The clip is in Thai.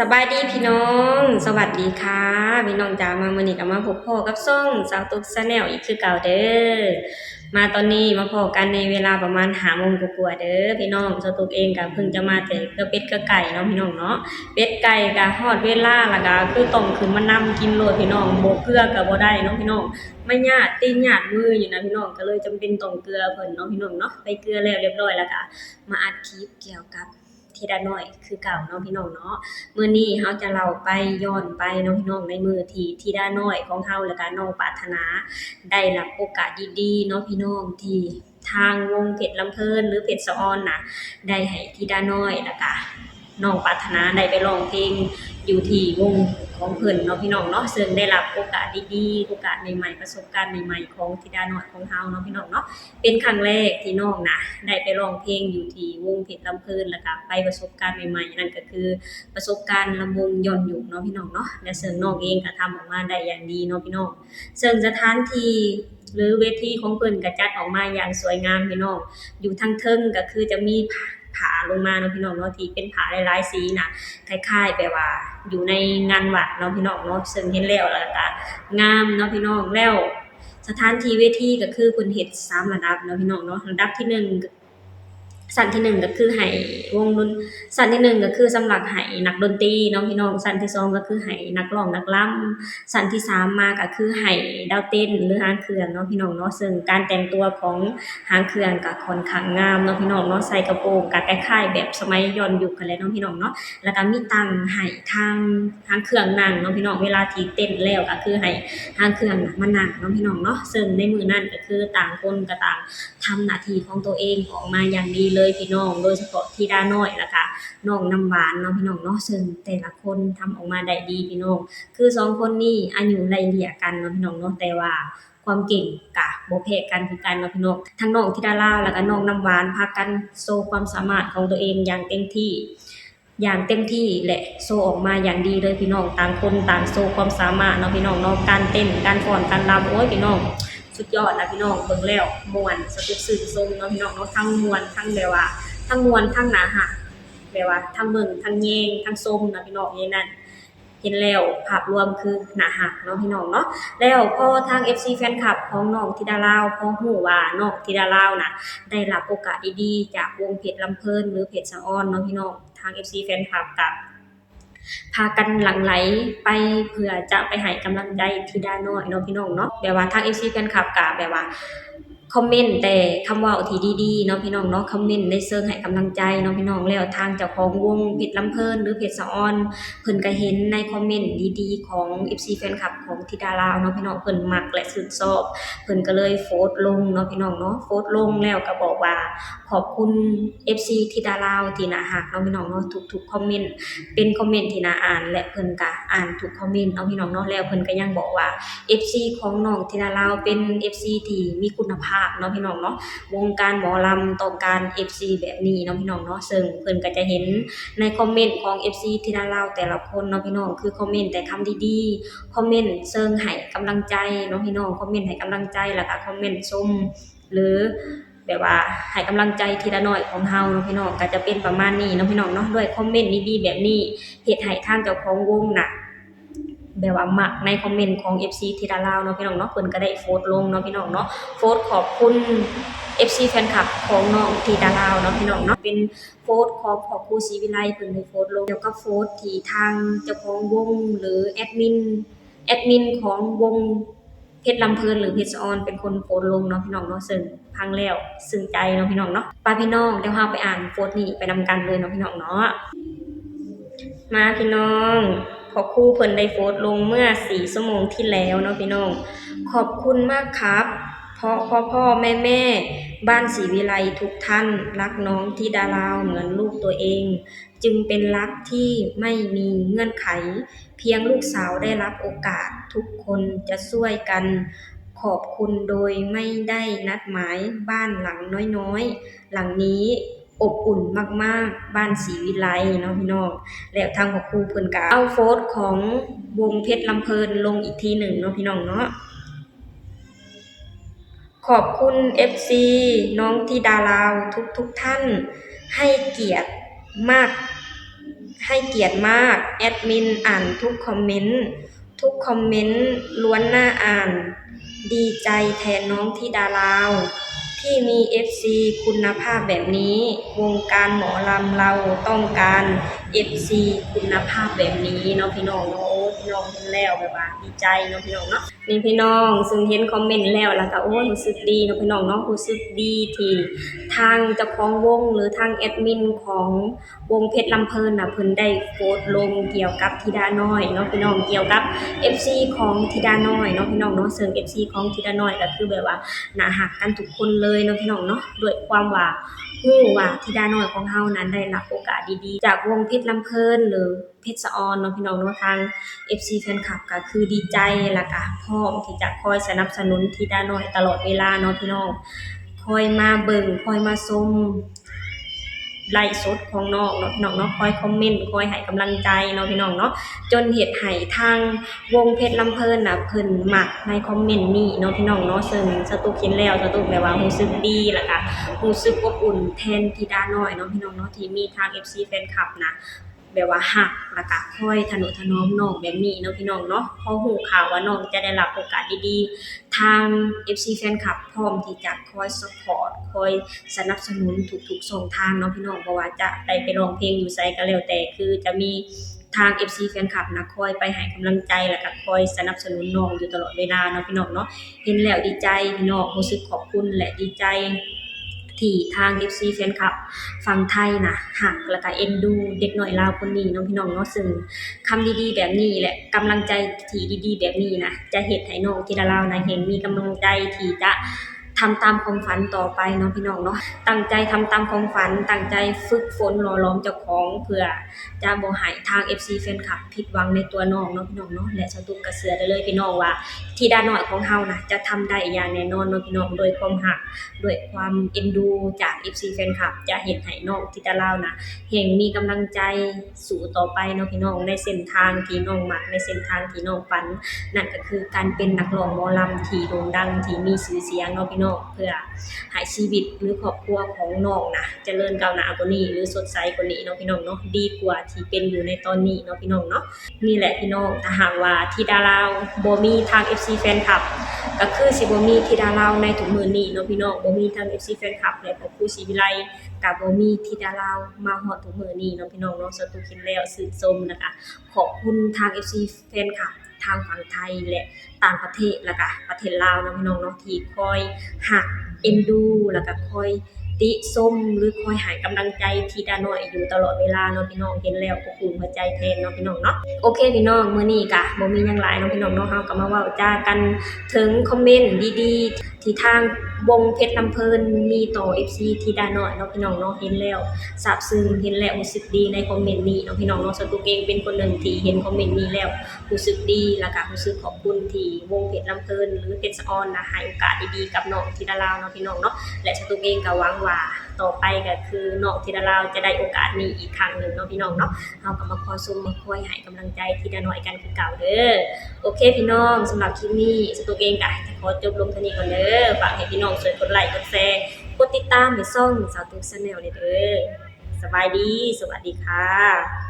สบายดีพี่น้องสวัสดีค่ะพี่น้องจ๋ามามื้อนี้ก็มาพบพ่อกับช่องสาวตุ๊กชาแนลอีกคือเก่าเด้อมาตอนนี้มาพบกันในเวลาประมาณ5 โมงกว่าๆเด้อพี่น้องสาวตุ๊กเองก็เพิ่งจะมาแต่กับเป็ดกับไก่เนาะพี่น้องเนาะเป็ดไก่ก็ฮอดเวลาแล้วก็คือต้องขึ้นมานำกินโลดพี่น้องบ่เกลือก็บ่ได้เนาะพี่น้องไม่ญาติตีนญาติมืออยู่นะพี่น้องก็เลยจำเป็นต้องเกลือเพิ่นเนาะพี่น้องเนาะไปเกลือแล้วเรียบร้อยแล้วก็มาอัดคลิปเกี่ยวกับธิดาน้อยคือเก่าเนาะพี่น้องเนาะมื้อนี้เฮาจะเล่าไปย้อนไปเนาะพี่น้องในมื้อที่ธิดาน้อยของเฮาแล้วก็น้องปรารถนาได้รับโอกาสดีๆเนาะพี่น้องที่ทางวงเพชรลำเพลินหรือเพชรสะออนน่ะได้ให้ธิดาน้อยแล้วก็น้องปรารถนาได้ไปร้องเพลงอยู่ที่วงของเพิ่นเนาะพี่น้องเนาะซึ่งได้รับโอกาสดีๆโอกาสใหม่ๆประสบการณ์ใหม่ๆของธิดาน้อยของเฮาเนาะพี่น้องเนาะเป็นครั้งแรกที่น้องน่ะได้ไปร้องเพลงอยู่ที่วงเพชรลำเพลินแล้วก็ไปประสบการณ์ใหม่ๆนั่นก็คือประสบการณ์ลำวงย้อนยุคเนาะพี่น้องเนาะและซึ่งน้องเองก็ทำออกมาได้อย่างดีเนาะพี่น้องซึ่งสถานที่หรือเวทีของเพิ่นก็จัดออกมาอย่างสวยงามพี่น้องอยู่ทางเทิงก็คือจะมีผาลงมาเนาะพี่น้องเนาะที่เป็นผาหลายๆสีน่ะคล้ายๆแบบว่าอยู่ในงานวัดเนาะพี่น้องเนาะซึ่งเห็นแล้วก็งามเนาะพี่น้องแล้วสถานที่เวทีก็คือเพิ่นเฮ็ด3ระดับเนาะพี่น้องเนาะระดับที่1ชั้นที่1ก็คือให้วงดนชั้นที่1ก็คือสำหรับให้นักดนตรีเนาะพี่น้องชั้นที่2ก็คือให้นักร้องนักรำชั้นที่3มาก็คือให้ดาวเต้นหรือหางเครื่องเนาะพี่น้องเนาะซึ่งการแต่งตัวของหางเครื่องก็ค่อนข้างงามเนาะพี่น้องเนาะใส่กระโปรงก็คล้ายๆแบบสมัยย้อนยุคกันแหละเนาะพี่น้องเนาะแล้วก็มีตั้งให้ทางหางเครื่องนั่งเนาะพี่น้องเวลาที่เต้นแล้วก็คือให้หางเครื่องน่ะมานั่งเนาะพี่น้องเนาะซึ่งในมื้อนั้นก็คือต่างคนก็ต่างทำหน้าที่ของตัวเองออกมาอย่างดีเลยพี่น้องโดยเฉพาะธิดาน้อยแล้วก็น้องน้ำหวานเนาะพี่น้องเนาะซึ่งแต่ละคนทำออกมาได้ดีพี่น้องคือ2คนนี้อายุไล่เลี่ยกันเนาะพี่น้องเนาะแต่ว่าความเก่งก็บ่แพ้กันคือกันเนาะพี่น้องทั้งน้องธิดาลาวแล้วก็น้องน้ำหวานพากันโชว์ความสามารถของตัวเองอย่างเต็มที่และโชว์ออกมาอย่างดีเลยพี่น้องต่างคนต่างโชว์ความสามารถเนาะพี่น้องเนาะการเต้นการฟ้อนการรำโอ้ยพี่น้องสุดยอดนะพี่น้องเบิ่งแล้วม่วนสนุกซื่นทรงเนาะพี่น้องเนาะทั้งม่วนทั้งแบบว่าทั้งม่วนทั้งน่ารักแบบว่าทั้งเบิ่งทั้งแยงทั้งชมนะพี่น้องอย่างนั้นเห็นแล้วภาพรวมคือน่ารักเนาะพี่น้องเนาะแล้วพอทาง FC แฟนคลับของน้องธิดาลาวพอฮู้ว่าน้องธิดาลาวน่ะได้รับโอกาสดีๆจากวงเพชรลำเพลินหรือเพชรสะออนเนาะพี่น้องทาง FC แฟนคลับก็พากันหลั่งไหลไปเพื่อจะไปให้กำลังใจธิดาน้อยเนาะพี่น้องเนาะแบบว่าทาง FC แฟนคลับก็แบบว่าคอมเมนต์แต่คำเว้าที่ดีๆเนาะพี่น้องเนาะคอมเมนต์ในเชิงให้กำลังใจเนาะพี่น้องแล้วทางเจ้าของวงเพชรลำเพลินหรือเพชรสะออนเพิ่นก็เห็นในคอมเมนต์ดีๆของ FC แฟนคลับของธิดาลาวเนาะพี่น้องเพิ่นมักและชื่นชอบเพิ่นก็เลยโพสต์ลงเนาะพี่น้องเนาะโพสต์ลงแล้วก็บอกว่าขอบคุณ FC ธิดาลาวที่น่ารักเนาะพี่น้องเนาะทุกๆคอมเมนต์เป็นคอมเมนต์ที่น่าอ่านและเพิ่นก็อ่านทุกคอมเมนต์เนาะพี่น้องเนาะแล้วเพิ่นก็ยังบอกว่า FC ของน้องธิดาลาวเป็น FC ที่มีคุณภาพเนาะพี่น้องเนาะวงการหมอลำต้องการ FC แบบนี้เนาะพี่น้องเนาะซึ่งเพิ่นก็จะเห็นในคอมเมนต์ของ FC ธิดาลาวแต่ละคนเนาะพี่น้องคือคอมเมนต์แต่คำดีๆคอมเมนต์เชิงให้กำลังใจเนาะพี่น้องคอมเมนต์ให้กำลังใจแล้วก็คอมเมนต์ชมหรือแบบว่าให้กำลังใจทีละน้อยของเฮาเนาะพี่น้องก็จะเป็นประมาณนี้เนาะพี่น้องเนาะด้วยคอมเมนต์ดีๆแบบนี้เฮ็ดให้ทางเจ้าของวงน่ะแบบว่ามักในคอมเมนต์ของ FC ธิดาลาวเนาะพี่น้องเนาะเพิ่นก็ได้โพสต์ลงเนาะพี่น้องเนาะโพสต์ขอบคุณ FC แฟนคลับของน้องธิดาลาวเนาะพี่น้องเนาะเป็นโพสต์ของพ่อครูศรีวิไลเพิ่นได้โพสต์ลงแล้วก็โพสต์ที่ทางเจ้าของวงหรือแอดมินของวงเพชรลำเพลินหรือเพชรสะออนเป็นคนโพสต์ลงเนาะพี่น้องเนาะซึ่งฟังแล้วซึ้งใจเนาะพี่น้องเนาะไปพี่น้องเดี๋ยวเราไปอ่านโพสต์นี้ไปนำกันเลยเนาะพี่น้องเนาะมาพี่น้องพ่อครูเพิ่นได้โพสต์ลงเมื่อ4 ชั่วโมงที่แล้วเนาะพี่น้องขอบคุณมากครับพ่อแม่บ้านศรีวิไลทุกท่านรักน้องธิดาลาวเหมือนลูกตัวเองจึงเป็นรักที่ไม่มีเงื่อนไขเพียงลูกสาวได้รับโอกาสทุกคนจะช่วยกันขอบคุณโดยไม่ได้นัดหมายบ้านหลังน้อยๆหลังนี้อบอุ่นมากๆบ้านศรีวิไลเนาะพี่น้องแล้วทางพ่อครูเพิ่นก็เอาโพสต์ของวงเพชรลำเพลินลงอีกทีหนึ่งเนาะพี่น้องเนาะขอบคุณ FC น้องธิดาลาวทุกท่านให้เกียรติมาก ให้เกียรติมากแอดมินอ่านทุกคอมเมนต์ทุกคอมเมนต์ล้วนน่าอ่านดีใจแทนน้องธิดาลาวที่มี FC คุณภาพแบบนี้วงการหมอลำเราต้องการ FC คุณภาพแบบนี้เนาะพี่น้องเนาะโอ้พี่น้องเห็นแล้วแบบว่าดีใจเนาะพี่น้องเนาะนี่พี่น้องซึ่งเห็นคอมเมนต์แล้วก็โอ้รู้สึกดีเนาะพี่น้องเนาะรู้สึกดีที่ทางเจ้าของวงหรือทางแอดมินของวงเพชรลำเพลินน่ะเพิ่นได้โพสต์ลงเกี่ยวกับธิดาน้อยเนาะพี่น้องเกี่ยวกับ FC ของธิดาน้อยเนาะพี่น้องเนาะซึ่ง FC ของธิดาน้อยก็คือแบบว่าน่ารักกันทุกคนเลยเนาะพี่น้องเนาะด้วยความว่าฮู้ว่าธิดาน้อยของเฮานั้นได้รับโอกาสดีๆจากวงเพชรลำเพลินหรือเพชรสะออนเนาะพี่น้องเนาะทาง FC แฟนคลับก็คือดีใจแล้วก็พร้อมที่จะคอยสนับสนุนธิดาน้อยตลอดเวลาเนาะพี่น้องคอยมาเบิ่งคอยมาชมไลฟ์สดของน้องเนาะพี่น้องเนาะคอยคอมเมนต์คอยให้กำลังใจเนาะพี่น้องเนาะจนเฮ็ดให้ทางวงเพชรลำเพลินน่ะเพิ่นมักในคอมเมนต์นี้เนาะพี่น้องเนาะซึ่งสตุกเห็นแล้วสตุกแบบว่ารู้สึกดีแล้วก็รู้สึกอบอุ่นแทนธิดาน้อยเนาะพี่น้องเนาะที่มีทาง FC แฟนคลับนะแบบว่าฮักแล้วก็คอยทนุถนอมน้องแบบนี้เนาะพี่น้องเนาะพอรู้ข่าวว่าน้องจะได้รับโอกาสดีๆทาง FC แฟนคลับพร้อมที่จะคอยซัปพอร์ตคอยสนับสนุนทุกๆช่องทางเนาะพี่น้องบ่ว่าจะได้ไปร้องเพลงอยู่ไสก็แล้วแต่คือจะมีทาง FC แฟนคลับนะคอยไปให้กำลังใจแล้วก็คอยสนับสนุนน้องอยู่ตลอดเวลาเนาะพี่น้องเนาะเห็นแล้วดีใจพี่น้องรู้สึกขอบคุณและดีใจที่ทาง FC แฟนคลับฝั่งไทยน่ะรักแล้วก็เอ็นดูเด็กน้อยลาวคนนี้เนาะพี่น้องเนาะซึ่งคำดีๆแบบนี้และกำลังใจที่ดีๆแบบนี้นะจะเฮ็ดให้น้องธิดาลาวนะเห็นมีกำลังใจที่จะทำตามความฝันต่อไปเนาะพี่น้องเนาะตั้งใจทำตามความฝันตั้งใจฝึกฝนหล่อหลอมเจ้าของเพื่อจะบ่ให้ทาง FC แฟนคลับผิดหวังในตัวน้องเนาะพี่น้องเนาะและสตุกก็เชื่อได้เลยพี่น้องว่าธิดาน้อยของเฮานะจะทำได้อย่างแน่นอนเนาะพี่น้องโดยความรักด้วยความเอ็นดูจาก FC แฟนคลับจะเฮ็ดให้น้องธิดาลาวนะแห่งมีกำลังใจสู่ต่อไปเนาะพี่น้องในเส้นทางที่น้องมักในเส้นทางที่น้องฝันนั่นก็คือการเป็นนักร้องหมอลำที่โด่งดังที่มีชื่อเสียงเนาะพี่น้องเพื่อให้ชีวิตหรือครอบครัวของน้องนะเจริญก้าวหน้ากว่านี้หรือสดใสกว่านี้เนาะพี่น้องเนาะดีกว่าที่เป็นอยู่ในตอนนี้เนาะพี่น้องเนาะนี่แหละพี่น้องถ้าหากว่าธิดาลาวบ่มีทาง FC แฟนคลับก็คือสิบ่มีธิดาลาวในทุกมื้อนี้เนาะพี่น้องบ่มีทาง FC แฟนคลับและครอบครัวศรีวิไลก็บ่มีธิดาลาวมาฮอดทุกมื้อนี้เนาะพี่น้องเนาะสตุกเห็นแล้วชื่นชมนะคะขอบคุณทาง FC แฟนคลับทางฝั่งไทยและต่างประเทศแล้วก็ประเทศลาวเนาะพี่น้องเนาะที่คอยรักเอ็นดูแล้วก็คอยติชมหรือคอยให้กำลังใจธิดาน้อยอยู่ตลอดเวลาเนาะพี่น้องเห็นแล้วอบอุ่นหัวใจแทนเนาะพี่น้องเนาะโอเคพี่น้องมื้อนี้ก็บ่มีหยังหลายเนาะพี่น้องเนาะเฮาก็มาเว้าจากันถึงคอมเมนต์ดีๆที่ทางวงเพชรลำเพลินมีต่อ FC ธิดาน้อยเนาะพี่น้องเนาะเห็นแล้วซาบซึ้งเห็นแล้วรู้สึกดีในคอมเมนต์นี้เนาะพี่น้องเนาะสตุกเองเป็นคนหนึ่งที่เห็นคอมเมนต์นี้แล้วรู้สึกดีแล้วก็รู้สึกขอบคุณที่วงเพชรลำเพลินหรือเพชรสะออนนะให้โอกาสดีๆกับน้องธิดาลาวเนาะพี่น้องเนาะและสตุกเองก็หวังว่าต่อไปก็คือน้องธิดาลาวจะได้โอกาสนี้อีกครั้งหนึ่งเนาะพี่น้องเนาะเฮาก็มาคอยชมมาคอยให้กำลังใจธิดาน้อยกันคือเก่าเด้อโอเคพี่น้องสำหรับคลิปนี้สตุกเองก็จะขอจบลงเท่านี้ก่อนเด้อฝากให้พี่น้องช่วยกดไลค์กดแชร์กดติดตามให้ช่องสาวตุ๊ก Channel เด้อสบายดีสวัสดีค่ะ